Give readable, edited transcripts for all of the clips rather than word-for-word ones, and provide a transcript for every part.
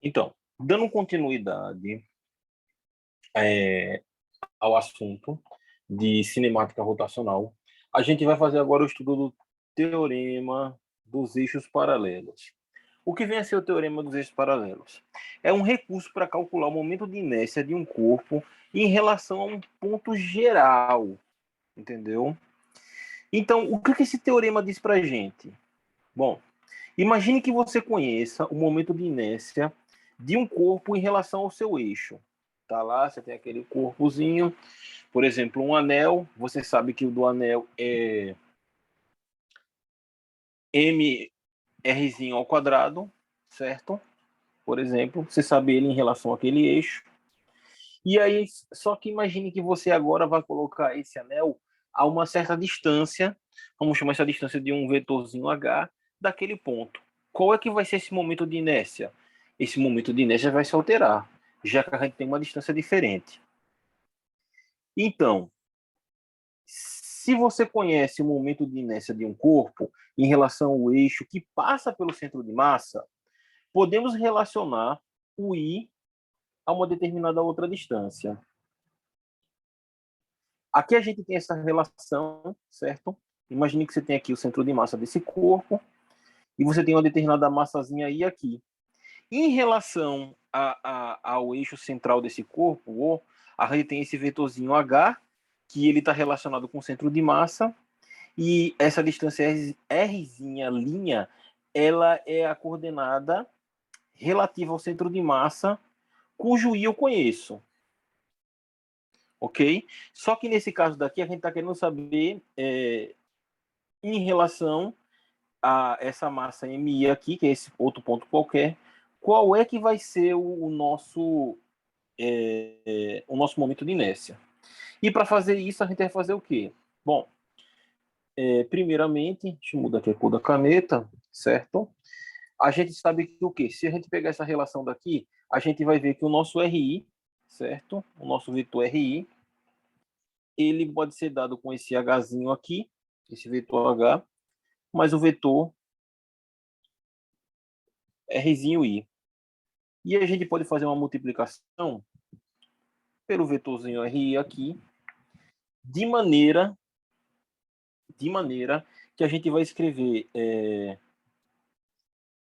Então, dando continuidade é, ao assunto de cinemática rotacional, a gente vai fazer agora o estudo do teorema dos eixos paralelos. O que vem a ser o teorema dos eixos paralelos? É um recurso para calcular o momento de inércia de um corpo em relação a um ponto geral, entendeu? Então, o que esse teorema diz para a gente? Bom, imagine que você conheça o momento de inércia de um corpo em relação ao seu eixo. Tá lá, você tem aquele corpozinho, por exemplo, um anel, você sabe que o do anel é mrzinho ao quadrado, certo? Por exemplo, você sabe ele em relação àquele eixo. E aí, só que imagine que você agora vai colocar esse anel a uma certa distância, vamos chamar essa distância de um vetorzinho h, daquele ponto. Qual é que vai ser esse momento de inércia? Esse momento de inércia vai se alterar, já que a gente tem uma distância diferente. Então, se você conhece o momento de inércia de um corpo em relação ao eixo que passa pelo centro de massa, podemos relacionar o I a uma determinada outra distância. Aqui a gente tem essa relação, certo? Imagine que você tem aqui o centro de massa desse corpo e você tem uma determinada massazinha aí aqui. Em relação ao eixo central desse corpo, a gente tem esse vetorzinho H, que ele está relacionado com o centro de massa, e essa distância Rzinha, linha, ela é a coordenada relativa ao centro de massa, cujo I eu conheço. Ok? Só que nesse caso daqui, a gente está querendo saber em relação a essa massa MI aqui, que é esse outro ponto qualquer, qual é que vai ser o nosso momento de inércia. E para fazer isso, a gente vai fazer o quê? Bom, primeiramente, deixa eu mudar aqui a cor da caneta, certo? A gente sabe que o quê? Se a gente pegar essa relação daqui, a gente vai ver que o nosso RI, certo? O nosso vetor RI, ele pode ser dado com esse Hzinho aqui, esse vetor H, mais o vetor Rzinho I. E a gente pode fazer uma multiplicação pelo vetorzinho RI aqui, de maneira que a gente vai escrever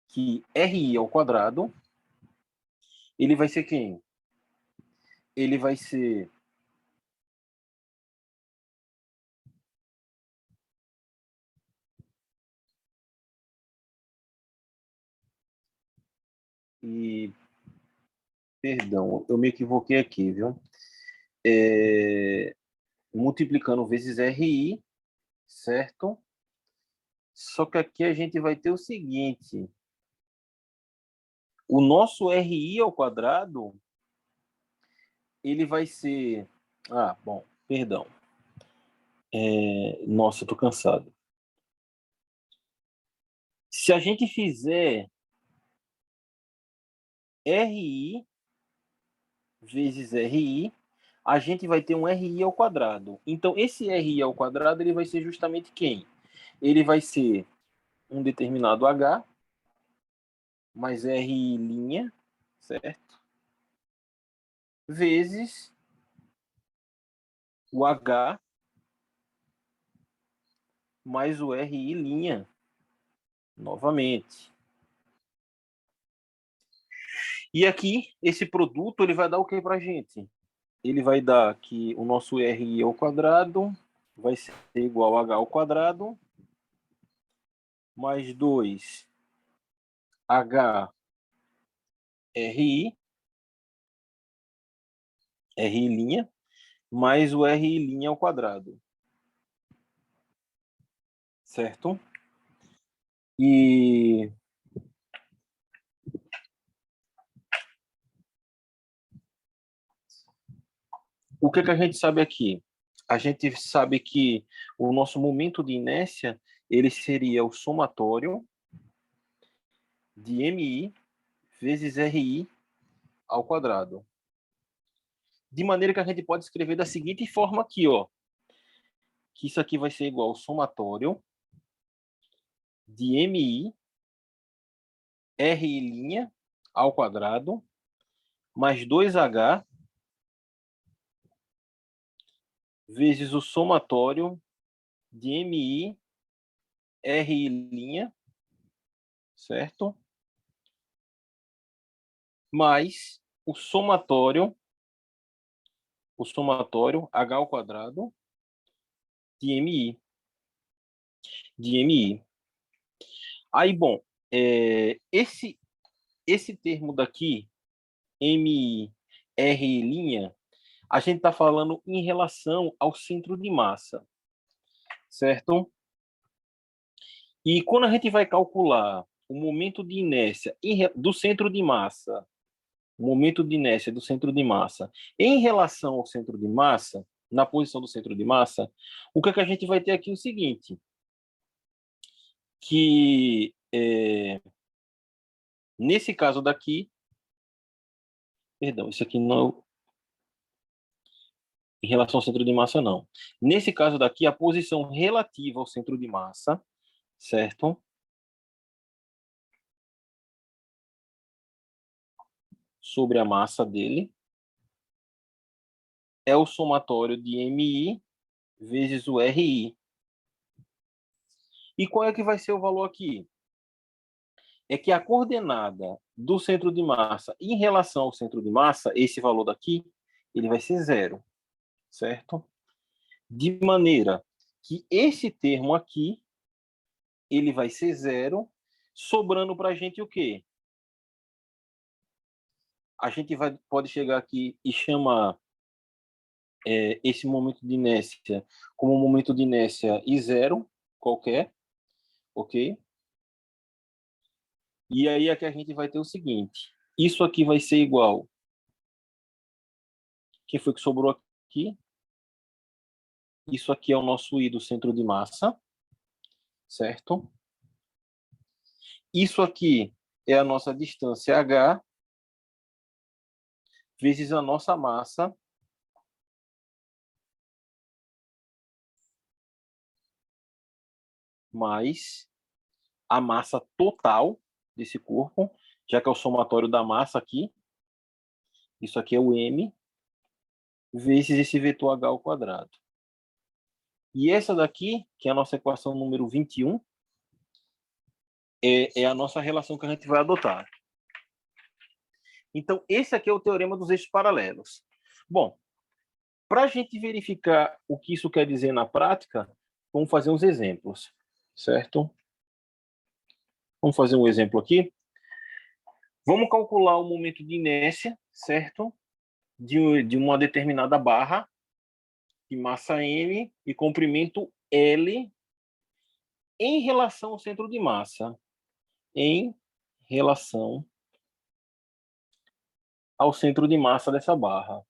que RI ao quadrado, ele vai ser quem? Ele vai ser e perdão, eu me equivoquei aqui, viu? Multiplicando vezes RI, certo? Só que aqui a gente vai ter o seguinte: o nosso RI ao quadrado, ele vai ser. Ah, bom, perdão. Nossa, eu tô cansado. Se a gente fizer RI vezes RI, a gente vai ter um RI ao quadrado. Então, esse RI ao quadrado, ele vai ser justamente quem? Ele vai ser um determinado H, mais RI', certo? Vezes o H mais o RI', novamente. E aqui, esse produto, ele vai dar o que para a gente? Ele vai dar que o nosso RI ao quadrado vai ser igual a H ao quadrado mais 2 HRI, RI', mais o RI' ao quadrado. Certo? E o que a gente sabe aqui? A gente sabe que o nosso momento de inércia, ele seria o somatório de MI vezes RI ao quadrado. De maneira que a gente pode escrever da seguinte forma aqui, ó, que isso aqui vai ser igual ao somatório de MI RI' ao quadrado mais 2H vezes o somatório de MI, RI', certo? Mais o somatório H ao quadrado de MI. Aí, bom, esse termo daqui, MI, RI', a gente está falando em relação ao centro de massa, certo? E quando a gente vai calcular o momento de inércia do centro de massa, o momento de inércia do centro de massa em relação ao centro de massa, na posição do centro de massa, o que é que a gente vai ter aqui é o seguinte, que nesse caso daqui, perdão, isso aqui não, em relação ao centro de massa não. Nesse caso daqui, a posição relativa ao centro de massa, certo? Sobre a massa dele, é o somatório de MI vezes o RI. E qual é que vai ser o valor aqui? É que a coordenada do centro de massa em relação ao centro de massa, esse valor daqui, ele vai ser zero, certo? De maneira que esse termo aqui, ele vai ser zero, sobrando para a gente o quê? A gente pode chegar aqui e chamar esse momento de inércia como um momento de inércia I0 qualquer, ok? E aí aqui a gente vai ter o seguinte, isso aqui vai ser igual, quem foi que sobrou aqui? Isso aqui é o nosso I do centro de massa, certo? Isso aqui é a nossa distância H vezes a nossa massa mais a massa total desse corpo, já que é o somatório da massa aqui. Isso aqui é o M vezes esse vetor H ao quadrado. E essa daqui, que é a nossa equação número 21, é a nossa relação que a gente vai adotar. Então, esse aqui é o teorema dos eixos paralelos. Bom, para a gente verificar o que isso quer dizer na prática, vamos fazer uns exemplos, certo? Vamos fazer um exemplo aqui. Vamos calcular o momento de inércia, certo? De uma determinada barra de massa M e comprimento L em relação ao centro de massa. Em relação ao centro de massa dessa barra.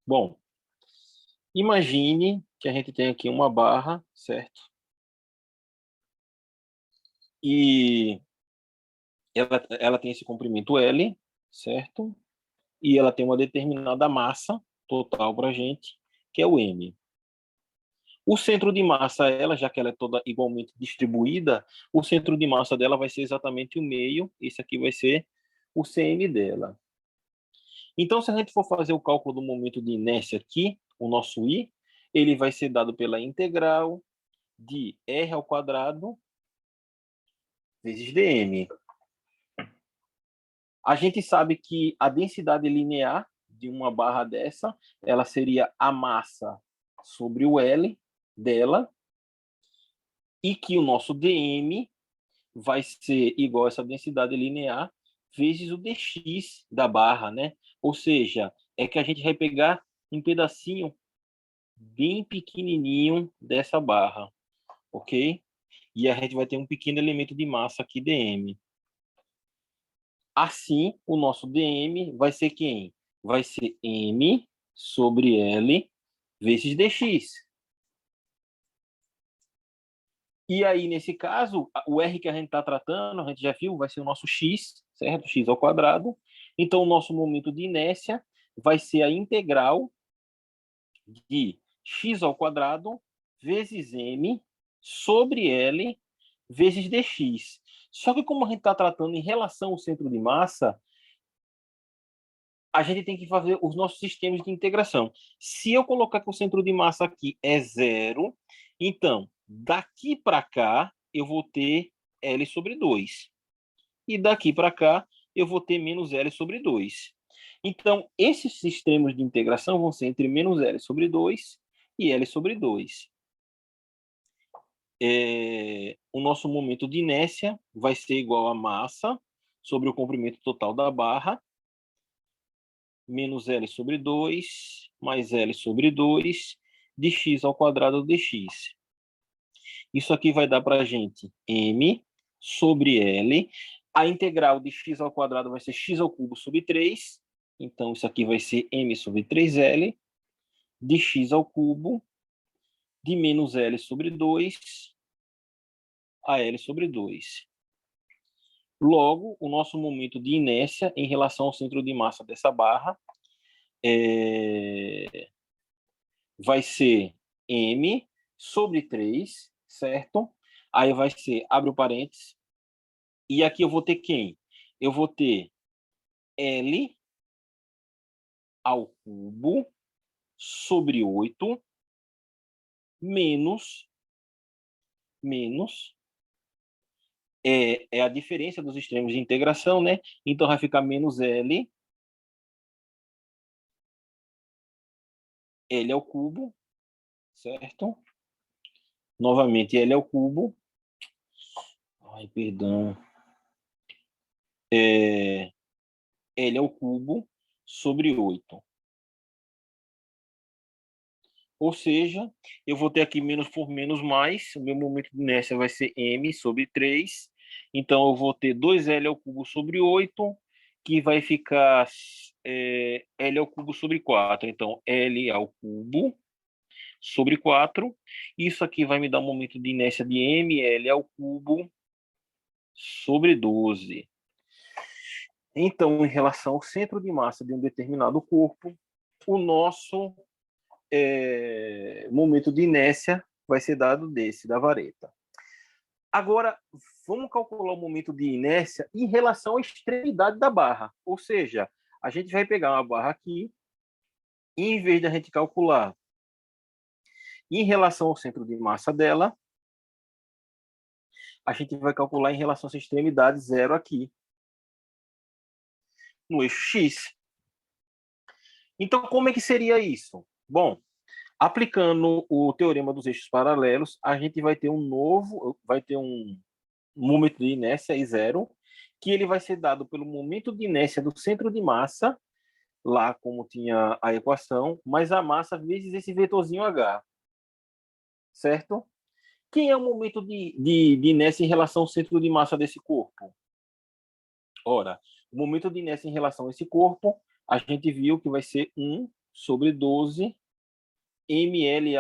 Bom, imagine que a gente tem aqui uma barra, certo? E ela tem esse comprimento L, certo? E ela tem uma determinada massa total para a gente, que é o M. O centro de massa, já que ela é toda igualmente distribuída, o centro de massa dela vai ser exatamente o meio, esse aqui vai ser o CM dela. Então, se a gente for fazer o cálculo do momento de inércia aqui, o nosso I, ele vai ser dado pela integral de R ao quadrado vezes dm. A gente sabe que a densidade linear de uma barra dessa, ela seria a massa sobre o L dela, e que o nosso dm vai ser igual a essa densidade linear vezes o dx da barra, né? Ou seja, é que a gente vai pegar um pedacinho bem pequenininho dessa barra, ok? E a gente vai ter um pequeno elemento de massa aqui, dm. Assim, o nosso dm vai ser quem? Vai ser m sobre L vezes dx. E aí, nesse caso, o R que a gente está tratando, a gente já viu, vai ser o nosso x, certo? X ao quadrado. Então, o nosso momento de inércia vai ser a integral de x ao quadrado vezes m sobre L vezes dx. Só que como a gente está tratando em relação ao centro de massa, a gente tem que fazer os nossos sistemas de integração. Se eu colocar que o centro de massa aqui é 0, então, daqui para cá, eu vou ter L sobre 2. E daqui para cá, eu vou ter menos L sobre 2. Então, esses sistemas de integração vão ser entre menos L sobre 2 e L sobre 2. O nosso momento de inércia vai ser igual a massa sobre o comprimento total da barra, menos L sobre 2, mais L sobre 2, de x ao quadrado dx. Isso aqui vai dar para a gente m sobre L. A integral de x ao quadrado vai ser x ao cubo sobre 3. Então, isso aqui vai ser m sobre 3L, de x ao cubo, de menos L sobre 2 a L sobre 2. Logo, o nosso momento de inércia em relação ao centro de massa dessa barra vai ser m sobre 3, certo? Aí vai ser, abre o parênteses, e aqui eu vou ter quem? Eu vou ter L ao cubo sobre 8 menos é a diferença dos extremos de integração, né? Então vai ficar menos L ao cubo, certo? Novamente, L ao cubo. Ai, perdão. L ao cubo sobre 8. Ou seja, eu vou ter aqui menos por menos mais. O meu momento de inércia vai ser m sobre 3. Então, eu vou ter 2L ao cubo sobre 8, que vai ficar L ao cubo sobre 4. Então, L ao cubo sobre 4. Isso aqui vai me dar um momento de inércia de mL ao cubo sobre 12. Então, em relação ao centro de massa de um determinado corpo, o nosso momento de inércia vai ser dado da vareta. Agora, vamos calcular o momento de inércia em relação à extremidade da barra. Ou seja, a gente vai pegar uma barra aqui, e em vez de a gente calcular em relação ao centro de massa dela, a gente vai calcular em relação às extremidades 0 aqui, no eixo X. Então, como é que seria isso? Bom, aplicando o teorema dos eixos paralelos, a gente vai ter um momento de inércia I0, que ele vai ser dado pelo momento de inércia do centro de massa, lá como tinha a equação, mais a massa vezes esse vetorzinho H, certo? Quem é o momento de inércia em relação ao centro de massa desse corpo? Ora, o momento de inércia em relação a esse corpo, a gente viu que vai ser 1 sobre 12 ml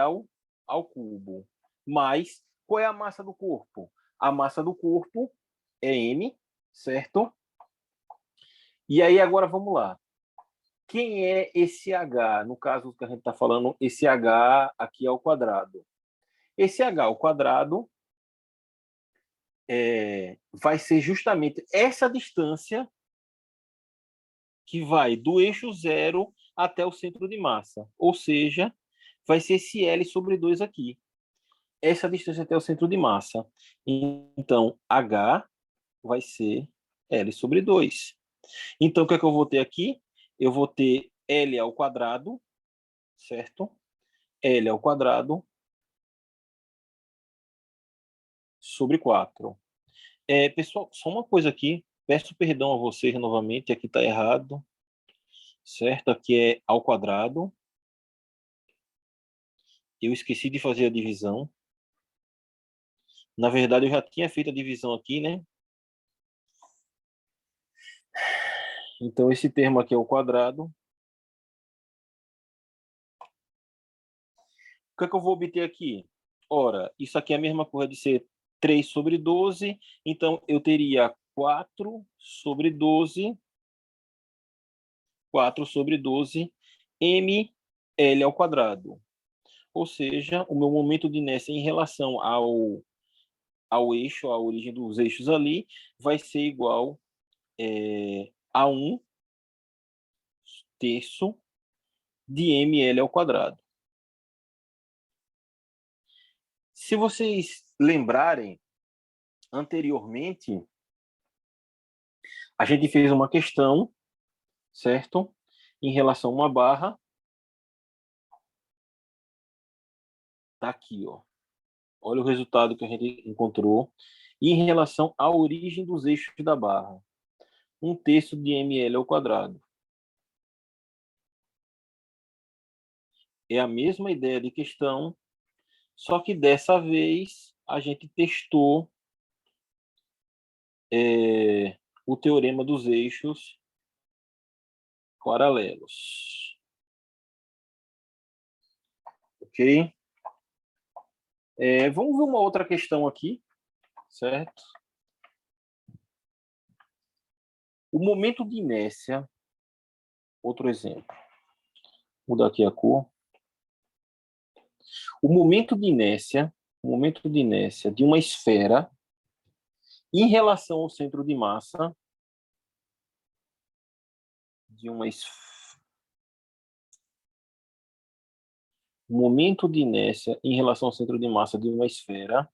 ao cubo. Mas, qual é a massa do corpo? A massa do corpo é m, certo? E aí, agora vamos lá. Quem é esse H? No caso que a gente está falando, esse H aqui ao quadrado. Esse H ao quadrado vai ser justamente essa distância que vai do eixo 0 até o centro de massa. Ou seja, vai ser esse L sobre 2 aqui. Essa distância até o centro de massa. Então, H vai ser L sobre 2. Então, o que é que eu vou ter aqui? Eu vou ter L ao quadrado, certo? L ao quadrado sobre 4. Pessoal, só uma coisa aqui. Peço perdão a vocês novamente, aqui está errado. Certo? Aqui é ao quadrado. Eu esqueci de fazer a divisão. Na verdade, eu já tinha feito a divisão aqui, né? Então, esse termo aqui é o quadrado. O que é que eu vou obter aqui? Ora, isso aqui é a mesma coisa de ser 3 sobre 12. Então, eu teria 4 sobre 12. 4 sobre 12 mL ao quadrado. Ou seja, o meu momento de inércia em relação ao eixo, à origem dos eixos ali, vai ser igual a 1 terço de ml ao quadrado. Se vocês lembrarem, anteriormente, a gente fez uma questão, certo? Em relação a uma barra. Tá aqui, ó. Olha o resultado que a gente encontrou. E em relação à origem dos eixos da barra. 1/3 de ml ao quadrado. É a mesma ideia de questão, só que dessa vez a gente testou o teorema dos eixos paralelos. Ok? Vamos ver uma outra questão aqui, certo? O momento de inércia, outro exemplo. Vou mudar aqui a cor. O momento de inércia de uma esfera em relação ao centro de massa de uma o momento de inércia em relação ao centro de massa de uma esfera,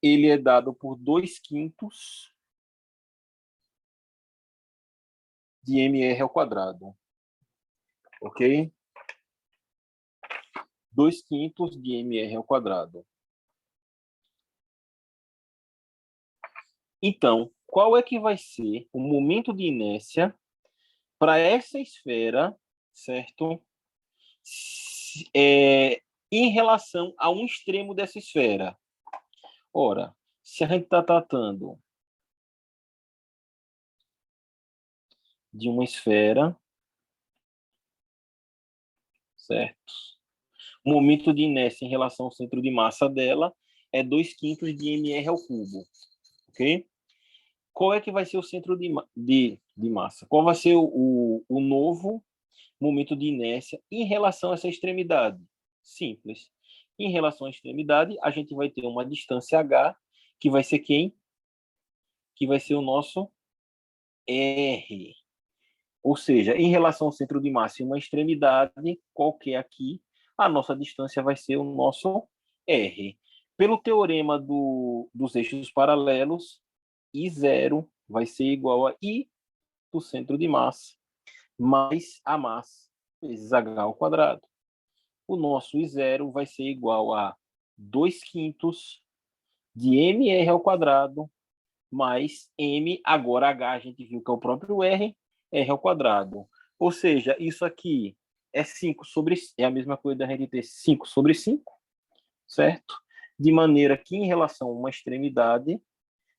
ele é dado por 2/5 de mr ao quadrado. Ok? 2/5 de mr ao quadrado. Então, qual é que vai ser o momento de inércia para essa esfera, certo? Em relação a um extremo dessa esfera. Ora, se a gente está tratando de uma esfera, certo? O momento de inércia em relação ao centro de massa dela é 2/5 de mr ao cubo, ok? Qual é que vai ser o centro de massa? Qual vai ser o novo momento de inércia em relação a essa extremidade? Simples. Em relação à extremidade, a gente vai ter uma distância h, que vai ser quem? Que vai ser o nosso R. Ou seja, em relação ao centro de massa em uma extremidade, qualquer aqui, a nossa distância vai ser o nosso R. Pelo teorema dos eixos paralelos, I0 vai ser igual a I do centro de massa mais a massa vezes H ao quadrado. O nosso I0 vai ser igual a 2/5 de mr ao quadrado mais m, agora H a gente viu que é o próprio R ao quadrado. Ou seja, isso aqui é 5 sobre... É a mesma coisa da gente ter 5 sobre 5, certo? De maneira que, em relação a uma extremidade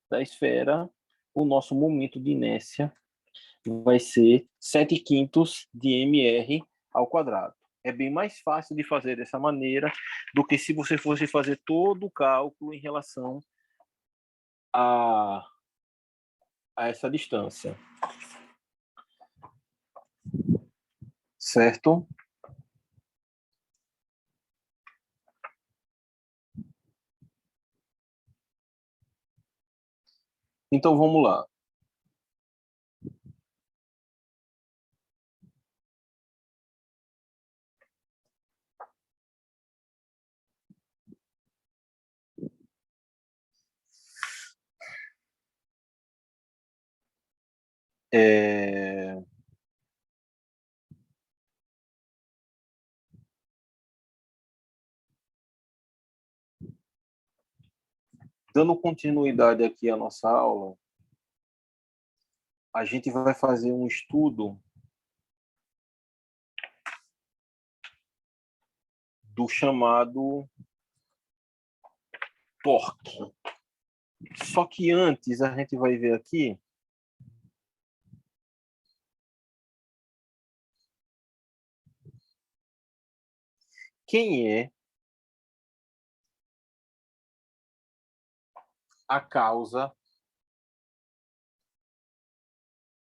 da esfera, o nosso momento de inércia vai ser 7/5 de mr ao quadrado. É bem mais fácil de fazer dessa maneira do que se você fosse fazer todo o cálculo em relação a essa distância. Certo? Então vamos lá. Dando continuidade aqui à nossa aula, a gente vai fazer um estudo do chamado torque. Só que antes a gente vai ver aqui quem é a causa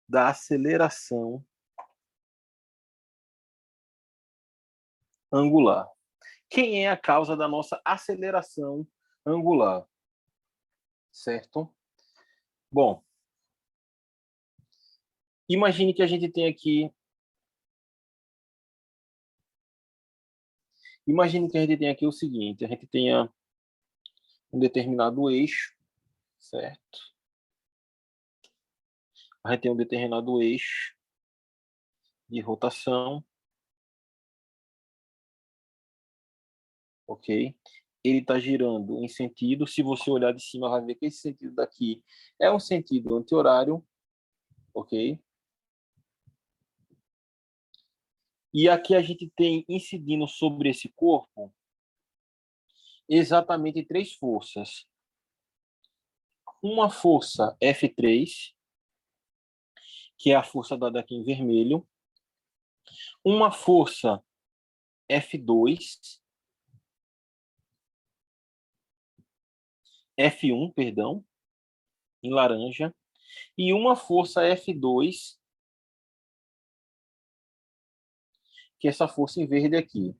da aceleração angular. Quem é a causa da nossa aceleração angular? Certo? Bom, Imagine que a gente tem aqui... Imagine que a gente tem aqui o seguinte, a gente tenha um determinado eixo, certo? A gente tem um determinado eixo de rotação, ok? Ele está girando em sentido, se você olhar de cima, vai ver que esse sentido daqui é um sentido anti-horário, ok? E aqui a gente tem incidindo sobre esse corpo exatamente três forças. Uma força F3, que é a força dada aqui em vermelho. Uma força F2, F1, perdão, em laranja. E uma força F2, que é essa força em verde aqui.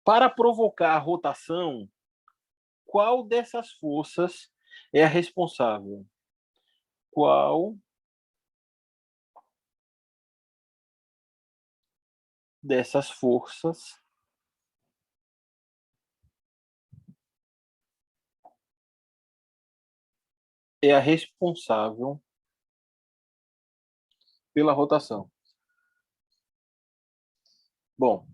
Para provocar a rotação, qual dessas forças é a responsável? Qual dessas forças é a responsável pela rotação? Bom,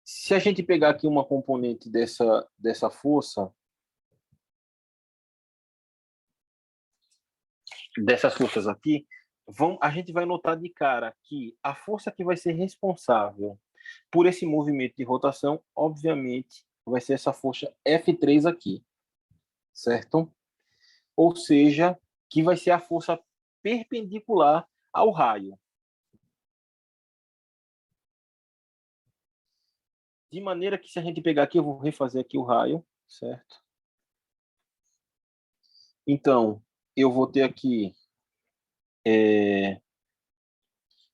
se a gente pegar aqui uma componente dessa força, dessas forças aqui, a gente vai notar de cara que a força que vai ser responsável por esse movimento de rotação, obviamente, vai ser essa força F3 aqui, certo? Ou seja, que vai ser a força perpendicular ao raio. De maneira que, se a gente pegar aqui, eu vou refazer aqui o raio, certo? Então, eu vou ter aqui,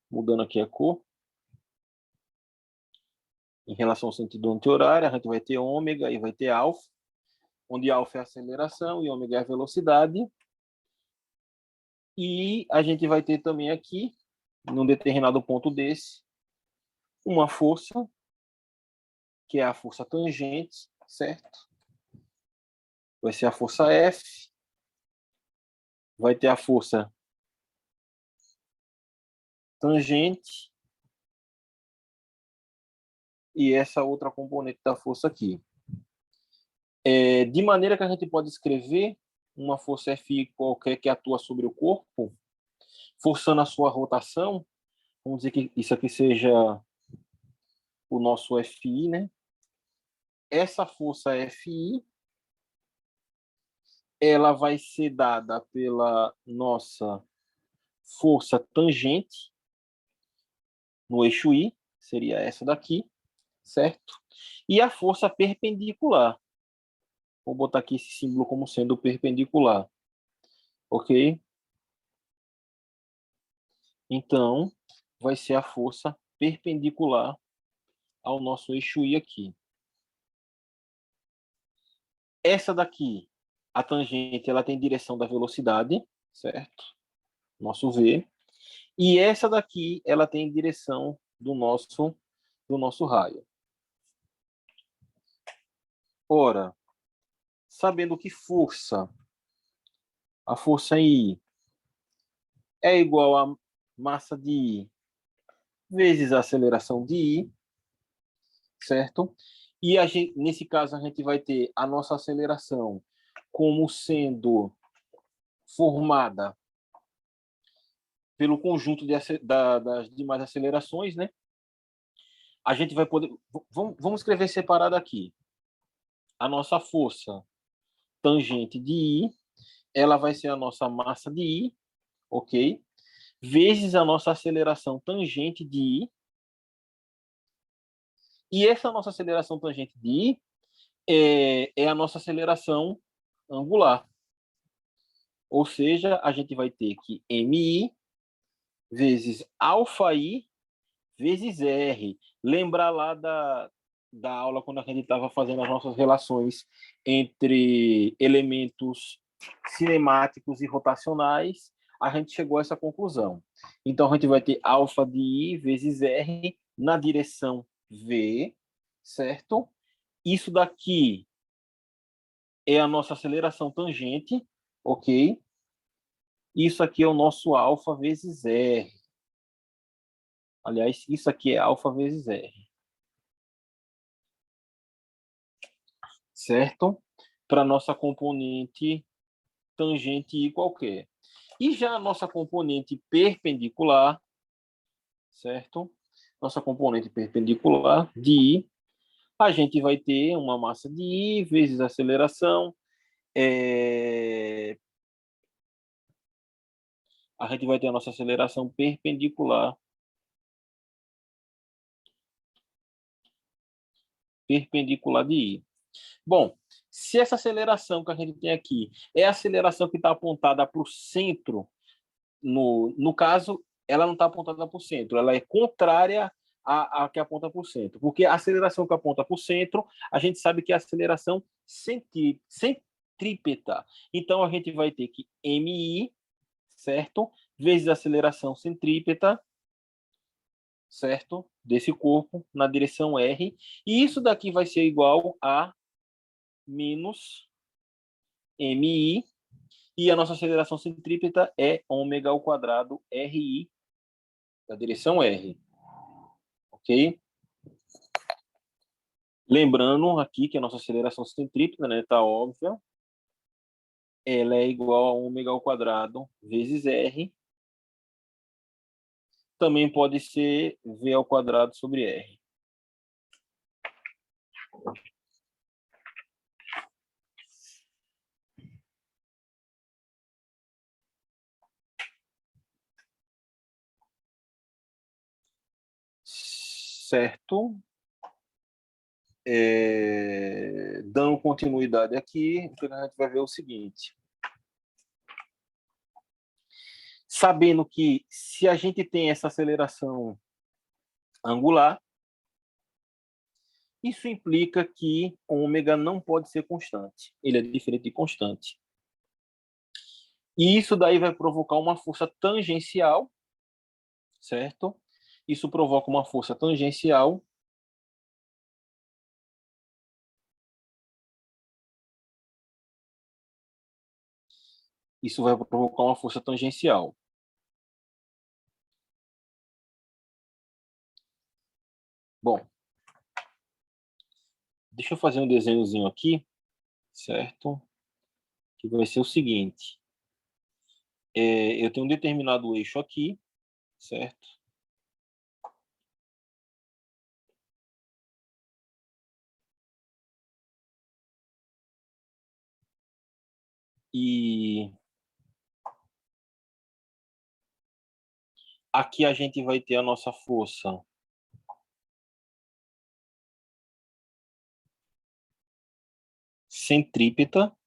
mudando aqui a cor, em relação ao sentido anti-horário, a gente vai ter ômega e vai ter alfa, onde alfa é a aceleração e ômega é a velocidade. E a gente vai ter também aqui, num determinado ponto desse, uma força, que é a força tangente, certo? Vai ser a força F, vai ter a força tangente e essa outra componente da força aqui. De maneira que a gente pode escrever uma força F qualquer que atua sobre o corpo, forçando a sua rotação, vamos dizer que isso aqui seja o nosso FI, né? Essa força FI, ela vai ser dada pela nossa força tangente no eixo I, seria essa daqui, certo? E a força perpendicular. Vou botar aqui esse símbolo como sendo perpendicular, ok? Então, vai ser a força perpendicular ao nosso eixo I aqui. Essa daqui, a tangente, ela tem direção da velocidade, certo? Nosso V. E essa daqui, ela tem direção do nosso raio. Ora, sabendo que a força I é igual a massa de I vezes a aceleração de I, certo? E nesse caso a gente vai ter a nossa aceleração como sendo formada pelo conjunto das demais acelerações, né? A gente vai poder... Vamos escrever separado aqui. A nossa força tangente de I, ela vai ser a nossa massa de I, ok? Vezes a nossa aceleração tangente de I. E essa nossa aceleração tangente de I é a nossa aceleração angular. Ou seja, a gente vai ter que MI vezes alφI vezes R. Lembrar lá da aula quando a gente estava fazendo as nossas relações entre elementos cinemáticos e rotacionais, a gente chegou a essa conclusão. Então, a gente vai ter alfa de I vezes R na direção V, certo? Isso daqui é a nossa aceleração tangente, ok? Isso aqui é o nosso alfa vezes R. Aliás, isso aqui é alfa vezes R. Certo? Para nossa componente tangente I qualquer. E já a nossa componente perpendicular, certo? Nossa componente perpendicular de I, a gente vai ter uma massa de I vezes a aceleração. A gente vai ter a nossa aceleração perpendicular de I. Bom, se essa aceleração que a gente tem aqui é a aceleração que está apontada para o centro, no caso, ela não está apontada para o centro, ela é contrária à que aponta para o centro. Porque a aceleração que aponta para o centro, a gente sabe que é a aceleração centrípeta. Então, a gente vai ter que MI, certo? Vezes a aceleração centrípeta, certo? Desse corpo na direção R. E isso daqui vai ser igual a menos MI. E a nossa aceleração centrípeta é ômega ao quadrado RI da direção R. Ok? Lembrando aqui que a nossa aceleração centrípeta, né, tá óbvia, ela é igual a ômega ao quadrado vezes R. Também pode ser V ao quadrado sobre R. Certo? Dando continuidade aqui, a gente vai ver o seguinte. Sabendo que se a gente tem essa aceleração angular, isso implica que ômega não pode ser constante. Ele é diferente de constante. E isso daí vai provocar uma força tangencial, certo? Isso provoca uma força tangencial. Isso vai provocar uma força tangencial. Bom, deixa eu fazer um desenhozinho aqui, certo? Que vai ser o seguinte. Eu tenho um determinado eixo aqui, certo? E aqui a gente vai ter a nossa força centrípeta.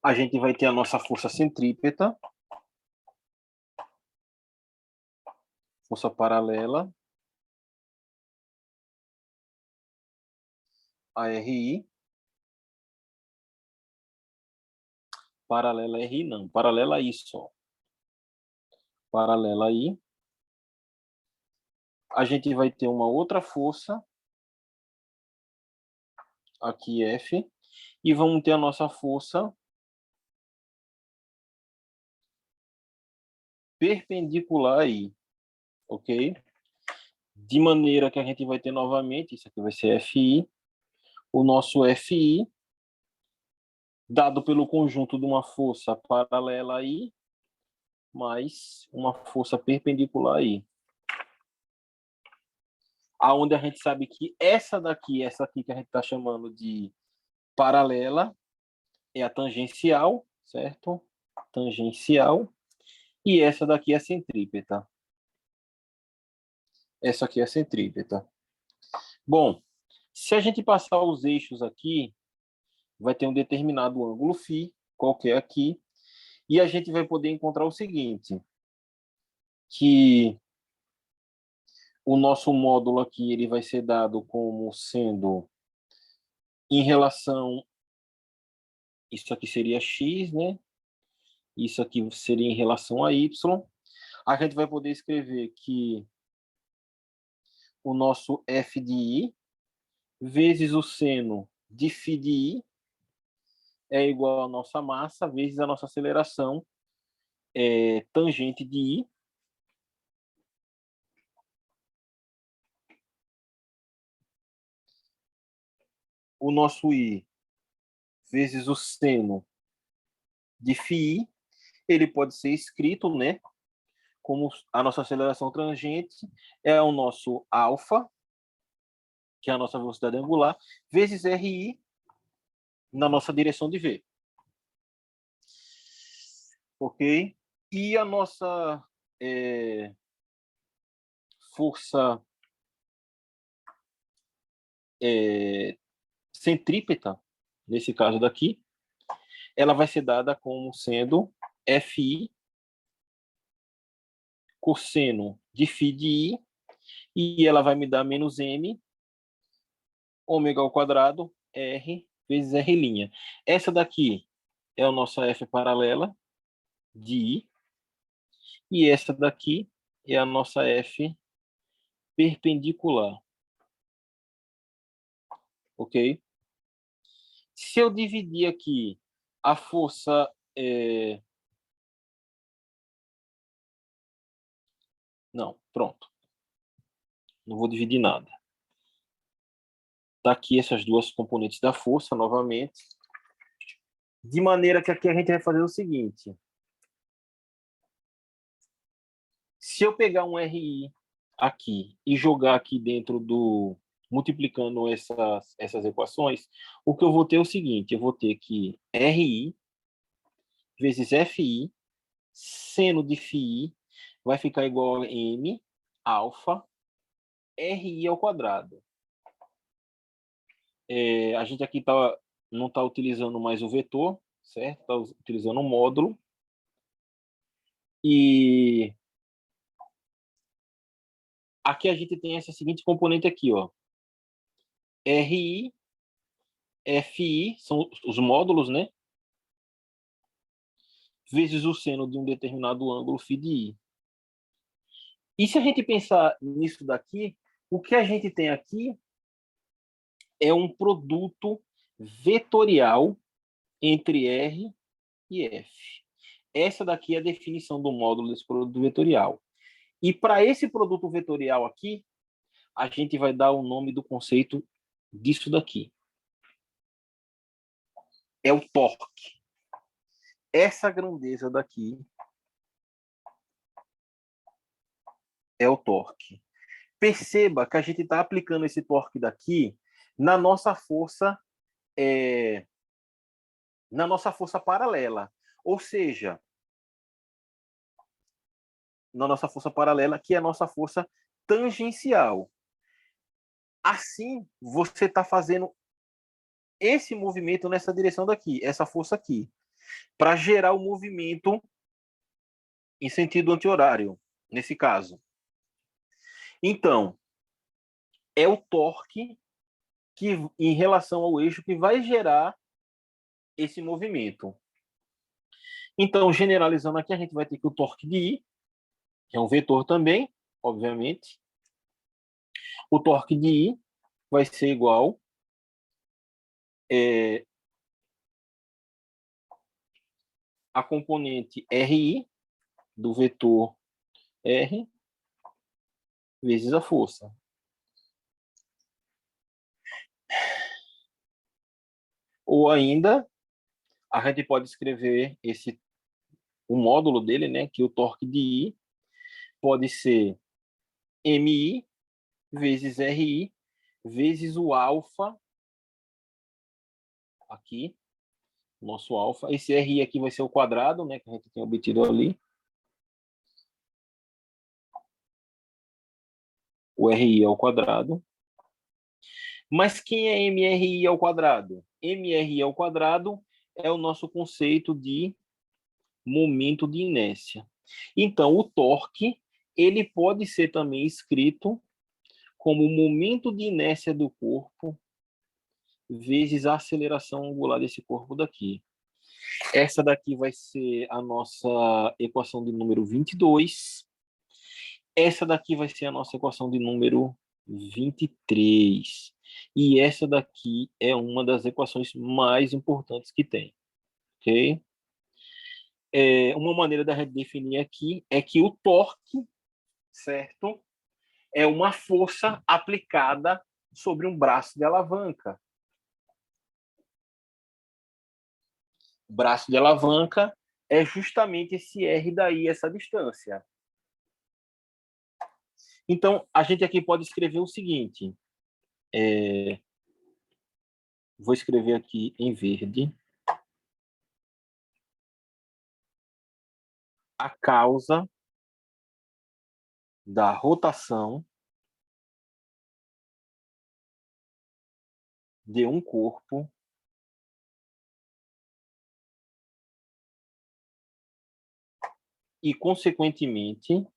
A gente vai ter a nossa força centrípeta, força paralela, a RI, paralela a RI não, paralela a I só. Paralela a I. A gente vai ter uma outra força, aqui F, e vamos ter a nossa força perpendicular a I, ok? De maneira que a gente vai ter novamente, isso aqui vai ser FI, o nosso FI, dado pelo conjunto de uma força paralela a I, mais uma força perpendicular a I. Aonde a gente sabe que essa aqui que a gente está chamando de paralela, é a tangencial, certo? Tangencial. E essa daqui é a centrípeta. Essa aqui é a centrípeta. Bom, se a gente passar os eixos aqui, vai ter um determinado ângulo φ, qualquer aqui, e a gente vai poder encontrar o seguinte, que O nosso módulo aqui ele vai ser dado como sendo em relação, isso aqui seria x, né? Isso aqui seria em relação a y. A gente vai poder escrever que o nosso f de i vezes o seno de φ de i é igual à nossa massa vezes a nossa aceleração tangente de i. O nosso i vezes o seno de φi, ele pode ser escrito, né, como a nossa aceleração tangente é o nosso alfa, que é a nossa velocidade angular, vezes RI na nossa direção de V. Ok? E a nossa força centrípeta, nesse caso daqui, ela vai ser dada como sendo FI cosseno de φ de I, e ela vai me dar menos M ômega ao quadrado R vezes R'. Essa daqui é a nossa F paralela de I, e essa daqui é a nossa F perpendicular. Ok? Se eu dividir aqui a força... Não, pronto. Não vou dividir nada. Tá aqui essas duas componentes da força, novamente. De maneira que aqui a gente vai fazer o seguinte. Se eu pegar um RI aqui e jogar aqui dentro do... multiplicando essas equações, o que eu vou ter é o seguinte. Eu vou ter que RI vezes FI, seno de φi, vai ficar igual a M, alfa, RI ao quadrado. A gente aqui não está utilizando mais o vetor, certo? Está utilizando o módulo. E aqui a gente tem essa seguinte componente aqui, ó. RI, FI, são os módulos, né? Vezes o seno de um determinado ângulo φ de I. E se a gente pensar nisso daqui, o que a gente tem aqui é um produto vetorial entre R e F. Essa daqui é a definição do módulo desse produto vetorial. E para esse produto vetorial aqui, a gente vai dar o nome do conceito disso daqui. É o torque. Essa grandeza daqui é o torque. Perceba que a gente está aplicando esse torque daqui na nossa força paralela. Ou seja, na nossa força paralela, que é a nossa força tangencial. Assim, você está fazendo esse movimento nessa direção daqui, essa força aqui, para gerar o movimento em sentido anti-horário, nesse caso. Então, é o torque que, em relação ao eixo, que vai gerar esse movimento. Então, generalizando aqui, a gente vai ter que o torque de I, que é um vetor também, obviamente. O torque de I vai ser igual a componente RI do vetor R vezes a força. Ou ainda, a gente pode escrever o módulo dele, né, que o torque de I pode ser MI vezes RI vezes o alfa, aqui, nosso alfa. Esse RI aqui vai ser o quadrado, né, que a gente tem obtido ali. O RI ao quadrado. Mas quem é MRI ao quadrado? MRI ao quadrado é o nosso conceito de momento de inércia. Então, o torque, ele pode ser também escrito como o momento de inércia do corpo vezes a aceleração angular desse corpo daqui. Essa daqui vai ser a nossa equação de número 22. Essa daqui vai ser a nossa equação de número 23. E essa daqui é uma das equações mais importantes que tem. Ok? Uma maneira da gente definir aqui é que o torque, certo? É uma força aplicada sobre um braço de alavanca. O braço de alavanca é justamente esse R daí, essa distância. Então, a gente aqui pode escrever o seguinte. Vou escrever aqui em verde. A causa da rotação de um corpo e, consequentemente,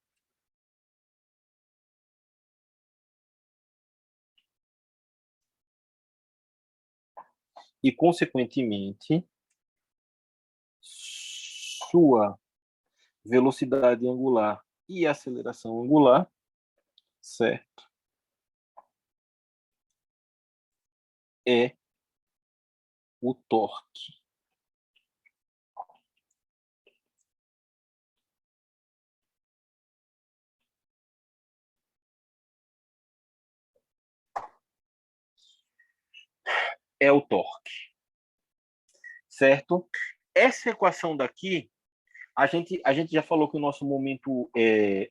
sua velocidade angular e aceleração angular, certo? É o torque. É o torque. Certo? Essa equação daqui, a gente já falou que o nosso momento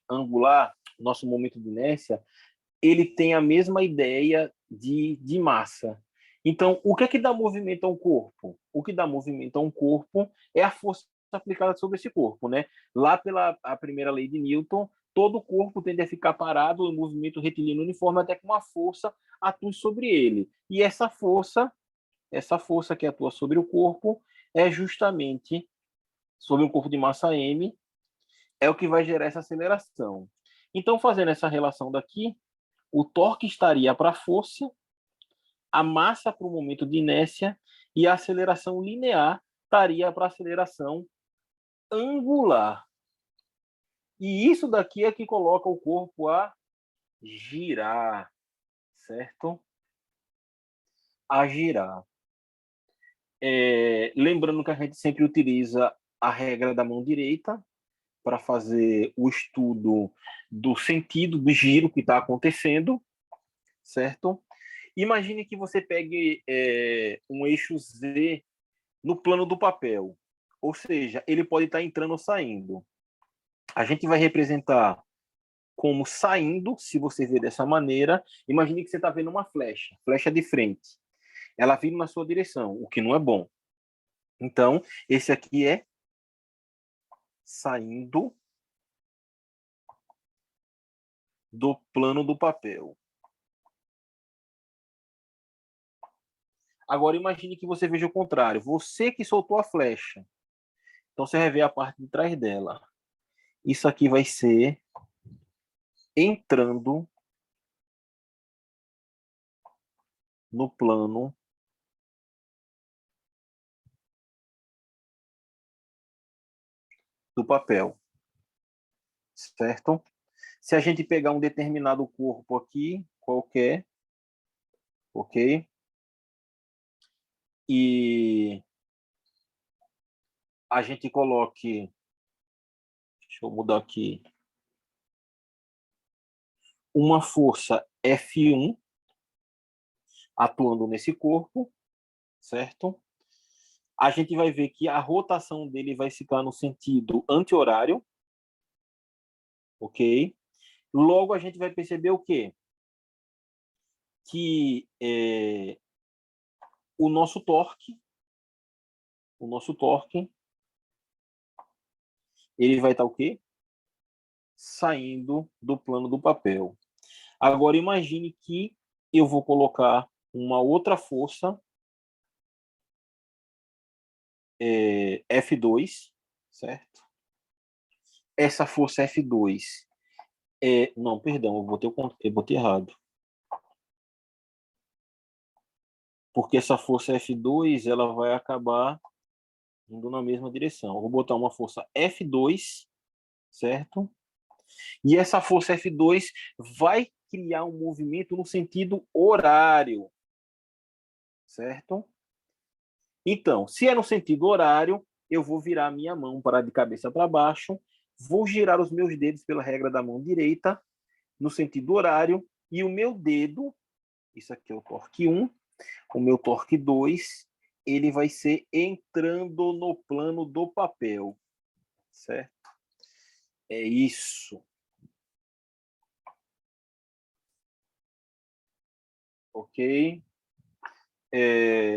angular, nosso momento de inércia, ele tem a mesma ideia de massa. Então, o que é que dá movimento a um corpo? O que dá movimento a um corpo é a força aplicada sobre esse corpo, né? Lá pela a primeira lei de Newton, todo o corpo tende a ficar parado em movimento retilíneo uniforme até que uma força atue sobre ele. E essa força que atua sobre o corpo é justamente sobre um corpo de massa m, é o que vai gerar essa aceleração. Então, fazendo essa relação daqui, o torque estaria para a força, a massa para o momento de inércia e a aceleração linear estaria para a aceleração angular. E isso daqui é que coloca o corpo a girar, certo? A girar. Lembrando que a gente sempre utiliza a regra da mão direita para fazer o estudo do sentido do giro que está acontecendo, certo? Imagine que você pegue um eixo Z no plano do papel, ou seja, ele pode estar entrando ou saindo. A gente vai representar como saindo, se você ver dessa maneira. Imagine que você está vendo uma flecha de frente. Ela vindo na sua direção, o que não é bom. Então, esse aqui é saindo do plano do papel. Agora imagine que você veja o contrário. Você que soltou a flecha. Então você vai ver a parte de trás dela. Isso aqui vai ser entrando no plano do papel. Certo? Se a gente pegar um determinado corpo aqui, qualquer, ok? E a gente coloque, deixa eu mudar aqui, uma força F1 atuando nesse corpo, certo? A gente vai ver que a rotação dele vai ficar no sentido anti-horário, ok? Logo a gente vai perceber o quê? Que o nosso torque, ele vai estar o quê? Saindo do plano do papel. Agora imagine que eu vou colocar uma outra força F2, certo? Essa força F2 não, perdão, eu botei errado. porque essa força F2 ela vai acabar indo na mesma direção. Eu vou botar uma força F2, certo? E essa força F2 vai criar um movimento no sentido horário, certo? Então, se é no sentido horário, eu vou virar a minha mão para de cabeça para baixo, vou girar os meus dedos pela regra da mão direita, no sentido horário, e o meu dedo, isso aqui é o torque 1, o meu torque 2, ele vai ser entrando no plano do papel, certo? É isso. Ok?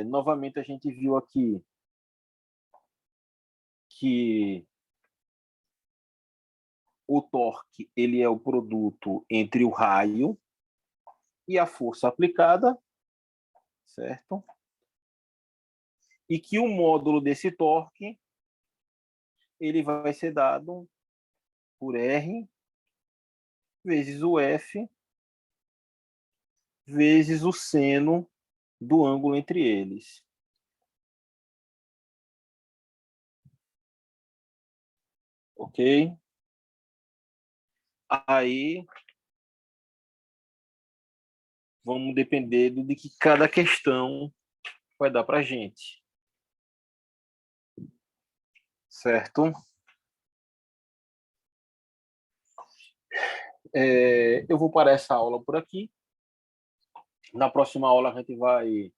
Novamente a gente viu aqui que o torque ele é o produto entre o raio e a força aplicada, certo? E que o módulo desse torque ele vai ser dado por R vezes o F vezes o seno do ângulo entre eles. Ok? Aí vamos depender de que cada questão vai dar para a gente. Certo? Eu vou parar essa aula por aqui. Na próxima aula a gente vai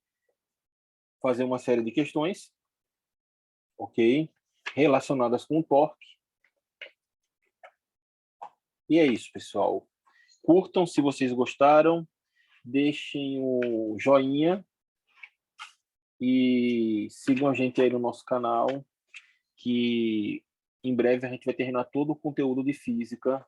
fazer uma série de questões, ok? Relacionadas com o torque. E é isso, pessoal. Curtam se vocês gostaram, deixem o joinha e sigam a gente aí no nosso canal, que em breve a gente vai terminar todo o conteúdo de física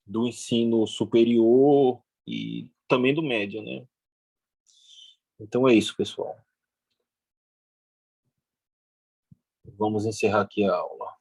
do ensino superior e também do médio, né? Então é isso, pessoal. Vamos encerrar aqui a aula.